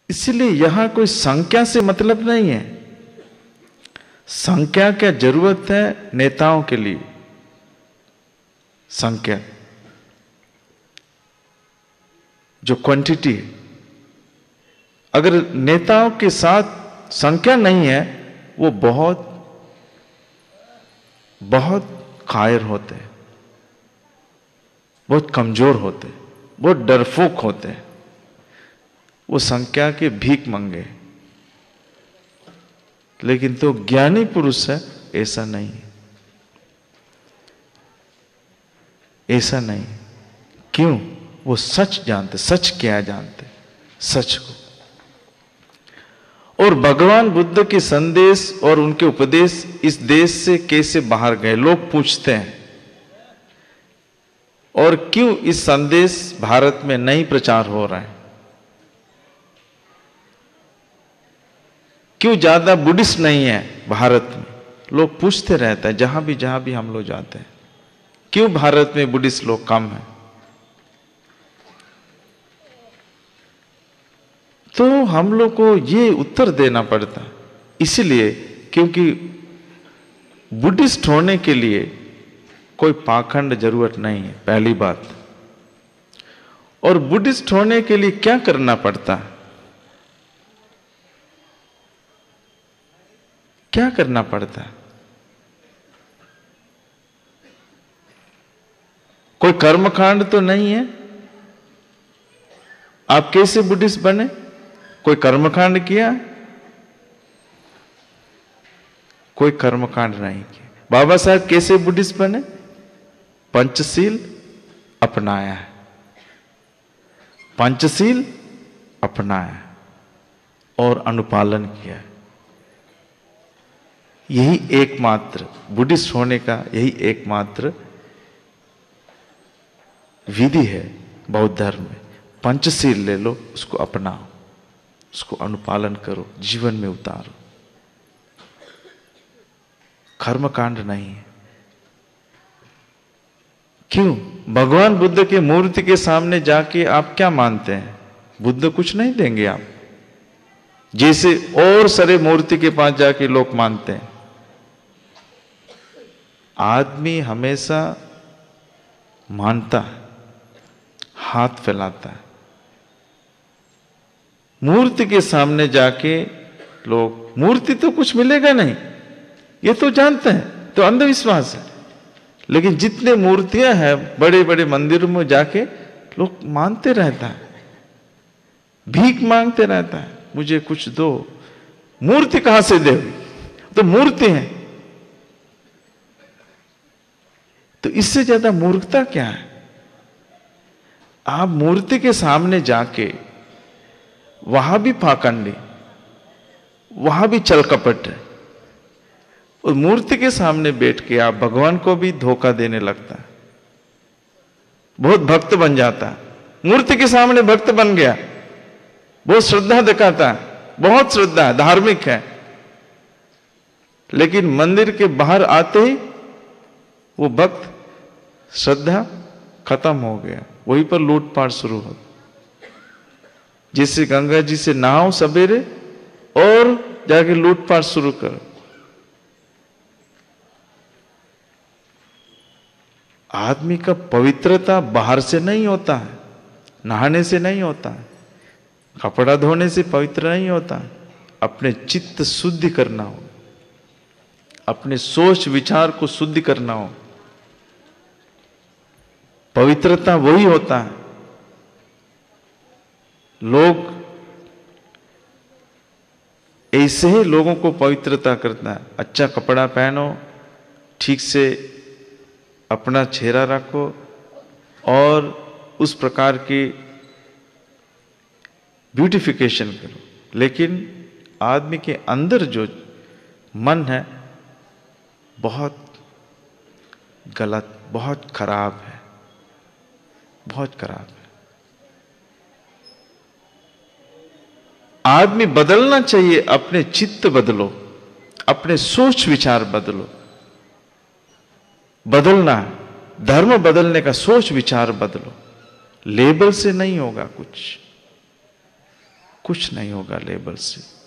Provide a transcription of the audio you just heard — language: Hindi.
इसलिए यहां कोई संख्या से मतलब नहीं है। संख्या क्या जरूरत है नेताओं के लिए, संख्या जो क्वांटिटी है, अगर नेताओं के साथ संख्या नहीं है वो बहुत बहुत कायर होते हैं, बहुत कमजोर होते हैं, बहुत डरपोक होते हैं, वो संख्या के भीख मंगे। लेकिन तो ज्ञानी पुरुष है ऐसा नहीं है, ऐसा नहीं। क्यों? वो सच जानते, सच क्या जानते, सच को। और भगवान बुद्ध के संदेश और उनके उपदेश इस देश से कैसे बाहर गए, लोग पूछते हैं। और क्यों इस संदेश भारत में नहीं प्रचार हो रहा है, क्यों ज्यादा बुद्धिस्ट नहीं है भारत में, लोग पूछते रहते हैं जहां भी हम लोग जाते हैं, क्यों भारत में बुद्धिस्ट लोग कम हैं। तो हम लोग को ये उत्तर देना पड़ता है, इसलिए क्योंकि बुद्धिस्ट होने के लिए कोई पाखंड जरूरत नहीं है, पहली बात। और बुद्धिस्ट होने के लिए क्या करना पड़ता है, क्या करना पड़ता है? कोई कर्मकांड तो नहीं है। आप कैसे बुद्धिस्ट बने? कोई कर्मकांड किया? कोई कर्मकांड नहीं किया। बाबा साहब कैसे बुद्धिस्ट बने? पंचशील अपनाया है, पंचशील अपनाया और अनुपालन किया है। यही एकमात्र बुद्धिस्ट होने का, यही एकमात्र विधि है बौद्ध धर्म में। पंचशील ले लो, उसको अपनाओ, उसको अनुपालन करो, जीवन में उतारो। कर्मकांड नहीं है। क्यों? भगवान बुद्ध के मूर्ति के सामने जाके आप क्या मानते हैं? बुद्ध कुछ नहीं देंगे आप, जैसे और सारे मूर्ति के पास जाके लोग मानते हैं। आदमी हमेशा मानता है, हाथ फैलाता है। मूर्ति के सामने जाके लोग, मूर्ति तो कुछ मिलेगा नहीं, ये तो जानते हैं, तो अंधविश्वास है। लेकिन जितने मूर्तियां हैं बड़े बड़े मंदिरों में जाके लोग मानते रहता है, भीख मांगते रहता है, मुझे कुछ दो। मूर्ति कहां से दे? तो मूर्ति है। तो इससे ज्यादा मूर्खता क्या है? आप मूर्ति के सामने जाके वहां भी पाखंडी, वहां भी छल कपट है, और मूर्ति के सामने बैठ के आप भगवान को भी धोखा देने लगता है। बहुत भक्त बन जाता है, मूर्ति के सामने भक्त बन गया, बहुत श्रद्धा दिखाता है, बहुत श्रद्धा है, धार्मिक है। लेकिन मंदिर के बाहर आते ही वो भक्त श्रद्धा खत्म हो गया, वहीं पर लूटपाट शुरू हो। जैसे गंगा जी से नहाओ सवेरे और जाके लूटपाट शुरू करो। आदमी का पवित्रता बाहर से नहीं होता है, नहाने से नहीं होता है, कपड़ा धोने से पवित्र नहीं होता है। अपने चित्त शुद्धि करना हो, अपने सोच विचार को शुद्धि करना हो, पवित्रता वही होता है। लोग ऐसे ही लोगों को पवित्रता करता है। अच्छा कपड़ा पहनो, ठीक से अपना चेहरा रखो और उस प्रकार की ब्यूटिफिकेशन करो। लेकिन आदमी के अंदर जो मन है बहुत गलत, बहुत खराब है, बहुत खराब है। आदमी बदलना चाहिए, अपने चित्त बदलो, अपने सोच विचार बदलो। बदलना है, धर्म बदलने का सोच विचार बदलो। लेबल से नहीं होगा कुछ, कुछ नहीं होगा लेबल से।